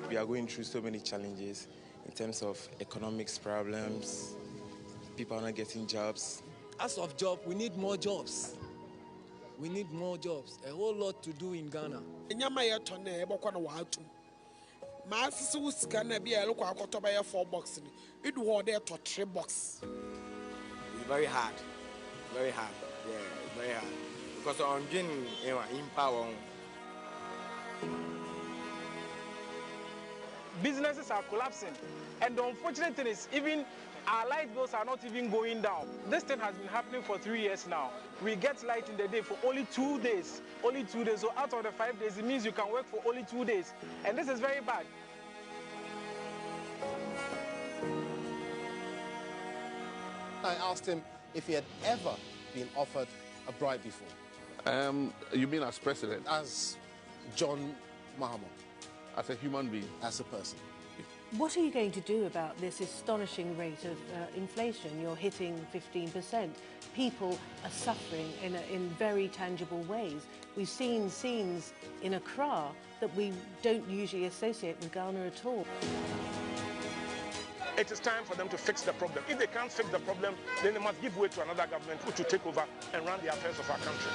we are going through so many challenges in terms of economics problems, people are not getting jobs. As of job, we need more jobs. We need more jobs. A whole lot to do in Ghana. Very hard. Very hard. Yeah, very hard. Because on getting in power. Businesses are collapsing. And the unfortunate thing is, even our light bills are not even going down. This thing has been happening for 3 years now. We get light in the day for only 2 days. Only 2 days. So out of the 5 days, it means you can work for only 2 days. And this is very bad. I asked him if he had ever been offered a bribe before. You mean as president? As John Mahama. As a human being? As a person. What are you going to do about this astonishing rate of inflation? You're hitting 15%. People are suffering in very tangible ways. We've seen scenes in Accra that we don't usually associate with Ghana at all. It is time for them to fix the problem. If they can't fix the problem, then they must give way to another government who to take over and run the affairs of our country.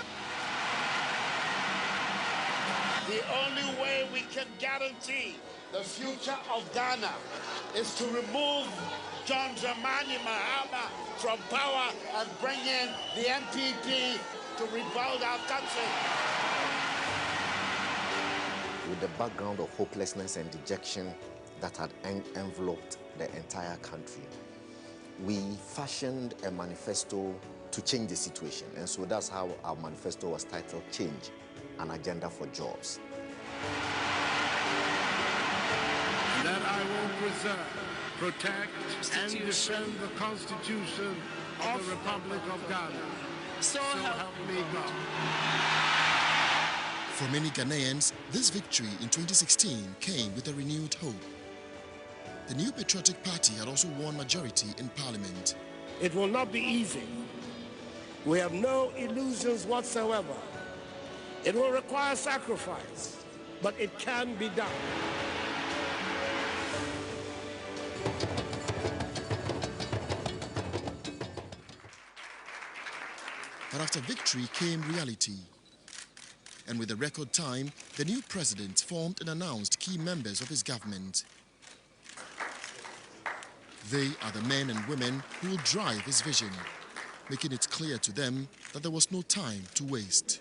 The only way we can guarantee the future of Ghana is to remove John Dramani Mahama from power and bring in the NPP to rebuild our country. With the background of hopelessness and dejection that had enveloped the entire country, we fashioned a manifesto to change the situation. And so that's how our manifesto was titled Change, an Agenda for Jobs. That I will preserve, protect, and defend the Constitution of the Republic of Ghana. So help me God. For many Ghanaians, this victory in 2016 came with a renewed hope. The New Patriotic Party had also won majority in Parliament. It will not be easy. We have no illusions whatsoever. It will require sacrifice, but it can be done. But after victory came reality. And with a record time, the new president formed and announced key members of his government. They are the men and women who will drive his vision, making it clear to them that there was no time to waste.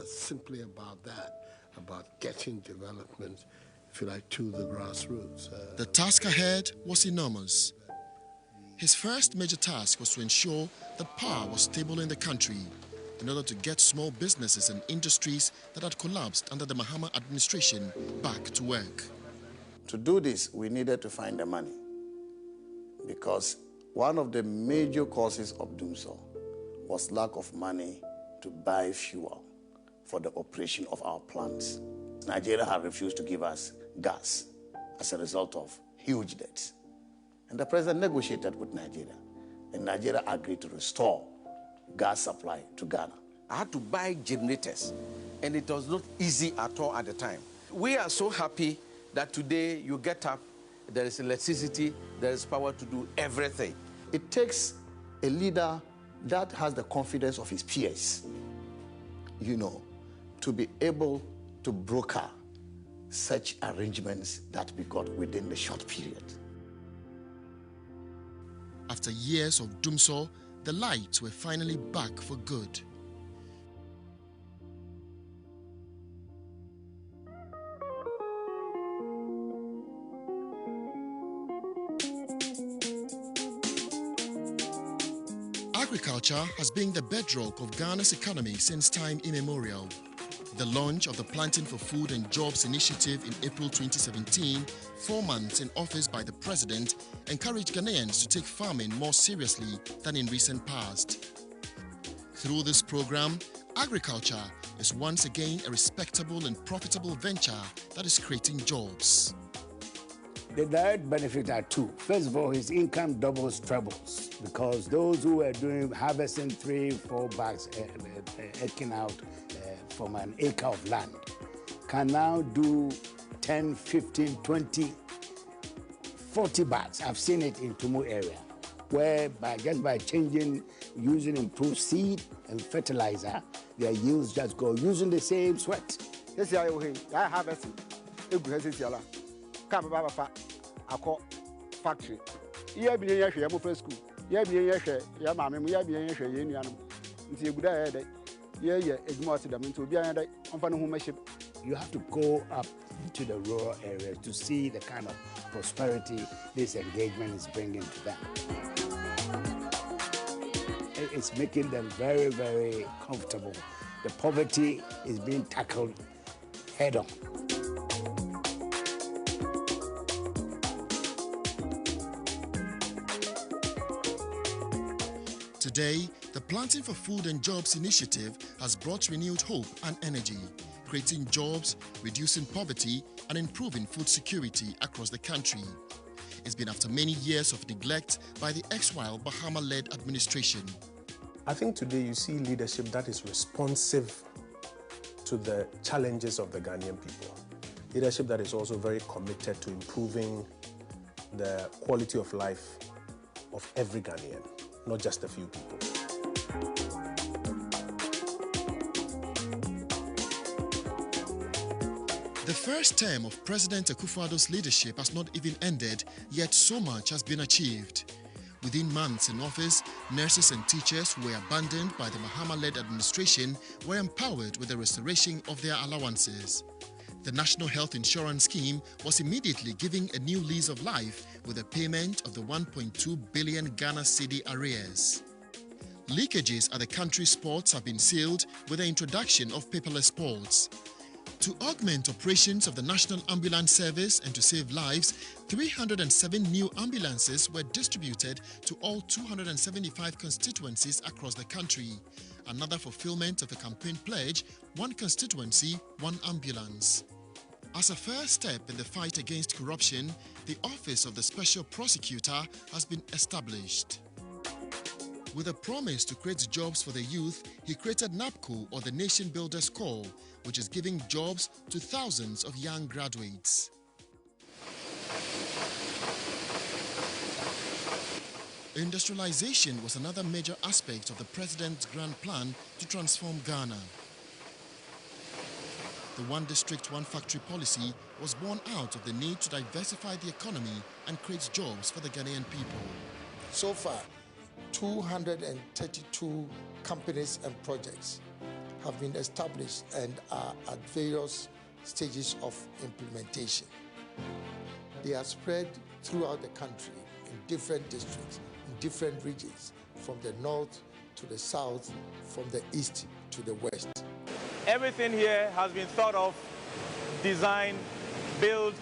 Simply about that, about getting development, if you like, to the grassroots. The task ahead was enormous. His first major task was to ensure that power was stable in the country in order to get small businesses and industries that had collapsed under the Mahama administration back to work. To do this, we needed to find the money because one of the major causes of doomsday was lack of money to buy fuel for the operation of our plants. Nigeria had refused to give us gas as a result of huge debts. And the president negotiated with Nigeria, and Nigeria agreed to restore gas supply to Ghana. I had to buy generators, and it was not easy at all at the time. We are so happy that today you get up, there is electricity, there is power to do everything. It takes a leader that has the confidence of his peers, to be able to broker such arrangements that we got within the short period. After years of doomsday, the lights were finally back for good. Agriculture has been the bedrock of Ghana's economy since time immemorial. The launch of the Planting for Food and Jobs initiative in April 2017, 4 months in office by the president, encouraged Ghanaians to take farming more seriously than in recent past. Through this program, agriculture is once again a respectable and profitable venture that is creating jobs. The direct benefits are two. First of all, his income doubles, trebles, because those who were harvesting 3-4 bags, eking out from an acre of land can now do 10, 15, 20, 40 bags. I've seen it in Tumu area, where just by using improved seed and fertilizer, their yields just go using the same sweat. Yes, I harvest it. Come factory. Yeah, be a school. Yeah, be a mammy, yeah, be a You have to go up to the rural areas to see the kind of prosperity this engagement is bringing to them. It's making them very, very comfortable. The poverty is being tackled head on. Today, the Planting for Food and Jobs initiative has brought renewed hope and energy, creating jobs, reducing poverty, and improving food security across the country. It's been after many years of neglect by the erstwhile Bahama-led administration. I think today you see leadership that is responsive to the challenges of the Ghanaian people. Leadership that is also very committed to improving the quality of life of every Ghanaian, not just a few people. The first term of President Akufo-Addo's leadership has not even ended, yet so much has been achieved. Within months in office, nurses and teachers who were abandoned by the Mahama-led administration were empowered with the restoration of their allowances. The National Health Insurance Scheme was immediately giving a new lease of life with the payment of the 1.2 billion Ghana cedi arrears. Leakages at the country's ports have been sealed with the introduction of paperless ports. To augment operations of the National Ambulance Service and to save lives, 307 new ambulances were distributed to all 275 constituencies across the country. Another fulfillment of a campaign pledge, one constituency, one ambulance. As a first step in the fight against corruption, the Office of the Special Prosecutor has been established. With a promise to create jobs for the youth, he created NAPCO, or the Nation Builders Corps, which is giving jobs to thousands of young graduates. Industrialization was another major aspect of the president's grand plan to transform Ghana. The One District, One Factory policy was born out of the need to diversify the economy and create jobs for the Ghanaian people. So far, 232 companies and projects have been established and are at various stages of implementation. They are spread throughout the country in different districts, in different regions, from the north to the south, from the east to the west. Everything here has been thought of, designed, built,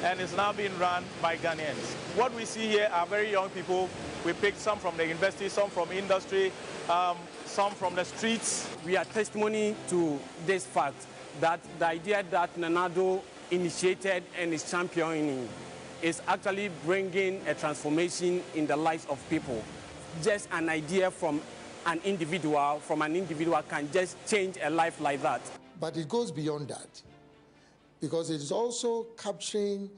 and is now being run by Ghanaians. What we see here are very young people. We picked some from the university, some from industry, some from the streets. We are testimony to this fact that the idea that Nana Addo initiated and is championing is actually bringing a transformation in the lives of people. Just an idea from an individual can just change a life like that. But it goes beyond that, because it is also capturing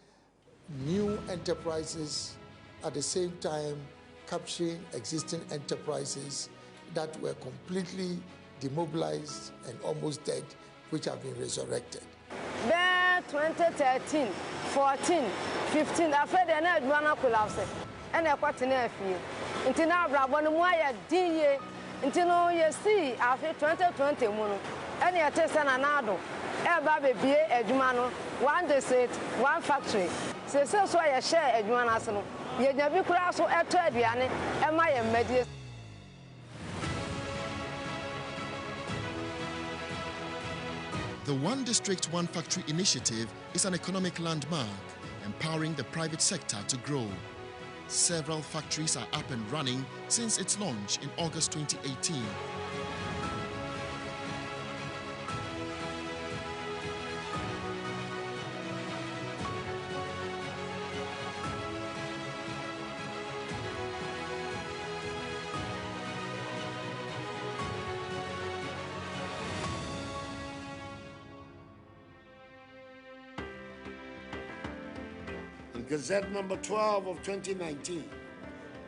new enterprises, at the same time capturing existing enterprises that were completely demobilized and almost dead, which have been resurrected. There 2013, 14, 15, after the night one collapse, and I got in a few. Until now, Brabon, DA, until no you see after 2021, and you test an anado, a baby, a Jumano, one district, one factory. So I share a Jumanasano. You never cross or a Tediane, and my immediate. The One District, One Factory initiative is an economic landmark, empowering the private sector to grow. Several factories are up and running since its launch in August 2018. Gazette number 12 of 2019,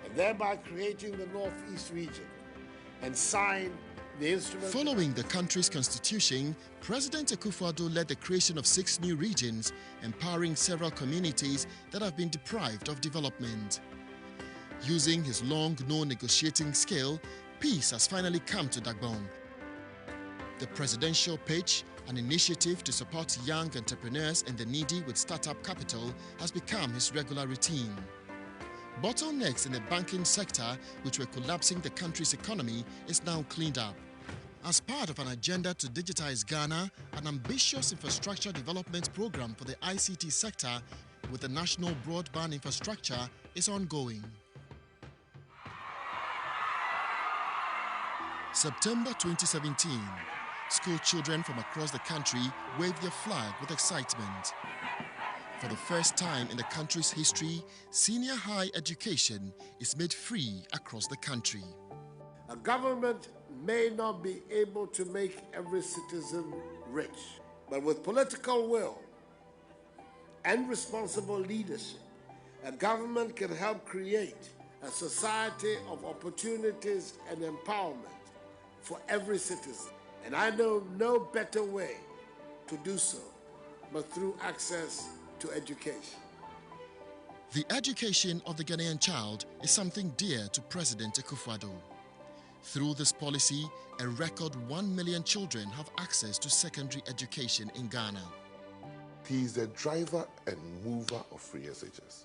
and thereby creating the Northeast region, and signed the instrument. Following the country's constitution, President Akufo-Addo led the creation of 6 new regions, empowering several communities that have been deprived of development. Using his long-known negotiating skill, peace has finally come to Dagbon. The presidential pitch, an initiative to support young entrepreneurs and the needy with startup capital, has become his regular routine. Bottlenecks in the banking sector, which were collapsing the country's economy, is now cleaned up. As part of an agenda to digitize Ghana, an ambitious infrastructure development program for the ICT sector with the national broadband infrastructure is ongoing. September 2017, school children from across the country waved their flag with excitement. For the first time in the country's history, senior high education is made free across the country. A government may not be able to make every citizen rich, but with political will and responsible leadership, a government can help create a society of opportunities and empowerment for every citizen. And I know no better way to do so but through access to education. The education of the Ghanaian child is something dear to President Akufo-Addo. Through this policy, a record 1 million children have access to secondary education in Ghana. He is the driver and mover of free SHS.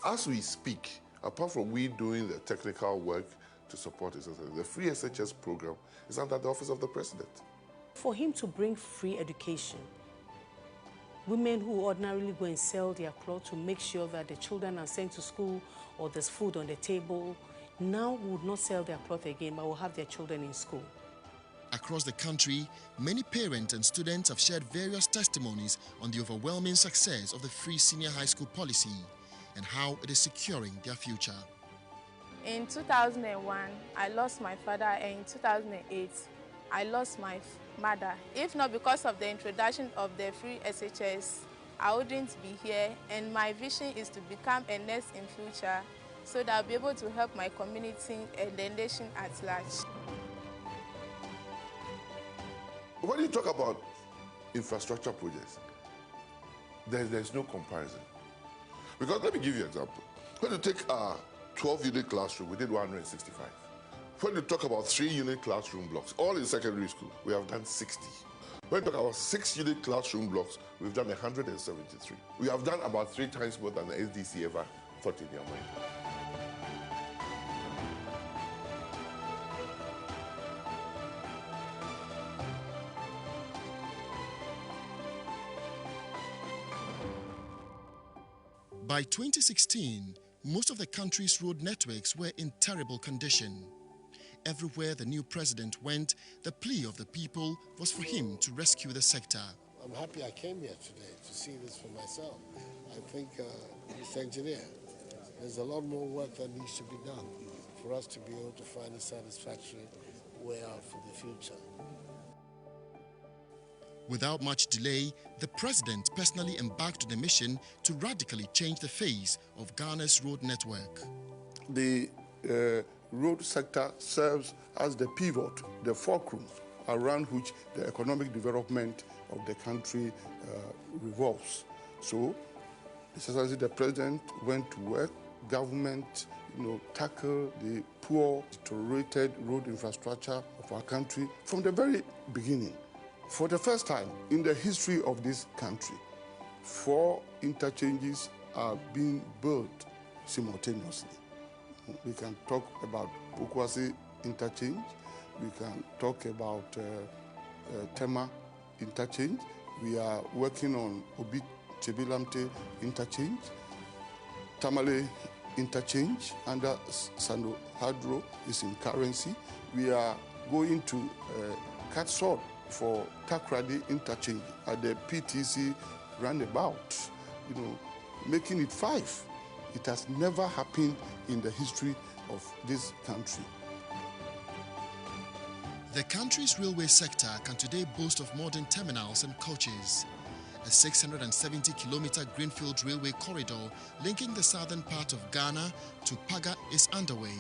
As we speak, apart from we doing the technical work to support his SHS, the free SHS program is under the office of the president. For him to bring free education, women who ordinarily go and sell their clothes to make sure that the children are sent to school or there's food on the table, now would not sell their clothes again, but will have their children in school. Across the country, many parents and students have shared various testimonies on the overwhelming success of the free senior high school policy and how it is securing their future. In 2001, I lost my father, and in 2008, I lost my mother. If not because of the introduction of the free SHS, I wouldn't be here, and my vision is to become a nurse in future so that I'll be able to help my community and the nation at large. When you talk about infrastructure projects, there's no comparison. Because let me give you an example. When you take a 12-unit classroom, we did 165. When you talk about 3-unit classroom blocks, all in secondary school, we have done 60. When you talk about 6-unit classroom blocks, we've done 173. We have done about 3 times more than the SDC ever thought in their mind. By 2016, most of the country's road networks were in terrible condition. Everywhere the new president went, the plea of the people was for him to rescue the sector. I'm happy I came here today to see this for myself. I think, Mr. Engineer, there's a lot more work that needs to be done for us to be able to find a satisfactory way out for the future. Without much delay, the president personally embarked on a mission to radically change the face of Ghana's road network. The road sector serves as the pivot, the fulcrum around which the economic development of the country revolves. So, Excellency the President went to work, government, tackle the poor, deteriorated road infrastructure of our country from the very beginning. For the first time in the history of this country, 4 interchanges are being built simultaneously. We can talk about Pokwasi interchange, we can talk about Tema interchange, we are working on Obi Chebilamte interchange, Tamale interchange under Sando Hadro is in currency. We are going to Katsor for Takrady interchange at the PTC roundabout, making it 5. It has never happened in the history of this country. The country's railway sector can today boast of modern terminals and coaches. a 670-kilometer greenfield railway corridor linking the southern part of Ghana to Paga is underway,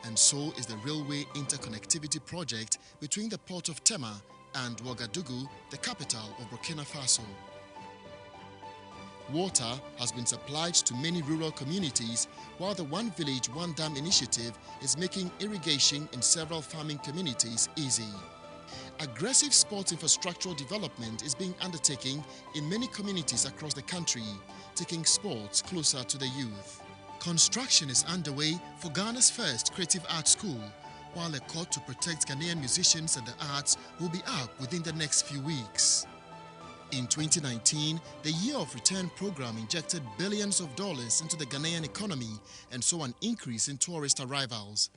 and so is the railway interconnectivity project between the port of Tema and Ouagadougou, the capital of Burkina Faso. Water has been supplied to many rural communities, while the One Village, One Dam initiative is making irrigation in several farming communities easy. Aggressive sports infrastructural development is being undertaken in many communities across the country, taking sports closer to the youth. Construction is underway for Ghana's first creative arts school, while a court to protect Ghanaian musicians and the arts will be up within the next few weeks. In 2019, the Year of Return program injected billions of dollars into the Ghanaian economy and saw an increase in tourist arrivals.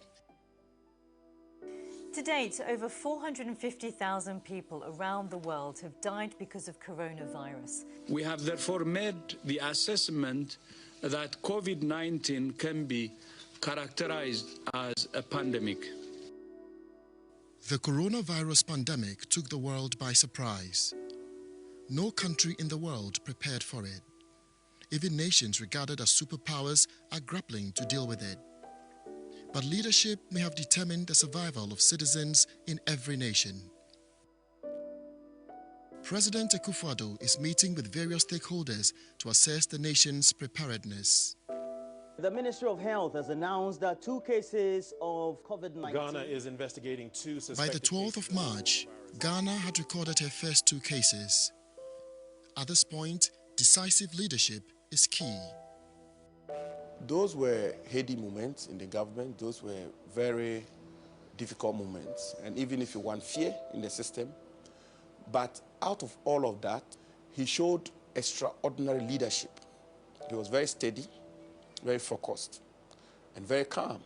To date, over 450,000 people around the world have died because of coronavirus. We have therefore made the assessment that COVID-19 can be characterized as a pandemic. The coronavirus pandemic took the world by surprise. No country in the world prepared for it. Even nations regarded as superpowers are grappling to deal with it. But leadership may have determined the survival of citizens in every nation. President Akufo-Addo is meeting with various stakeholders to assess the nation's preparedness. The Ministry of Health has announced that 2 cases of COVID-19. Ghana is investigating 2 suspected. By the 12th of March, Ghana had recorded her first 2 cases. At this point, decisive leadership is key. Those were heady moments in the government. Those were very difficult moments. And even if you want fear in the system, but out of all of that, he showed extraordinary leadership. He was very steady, very focused, and very calm.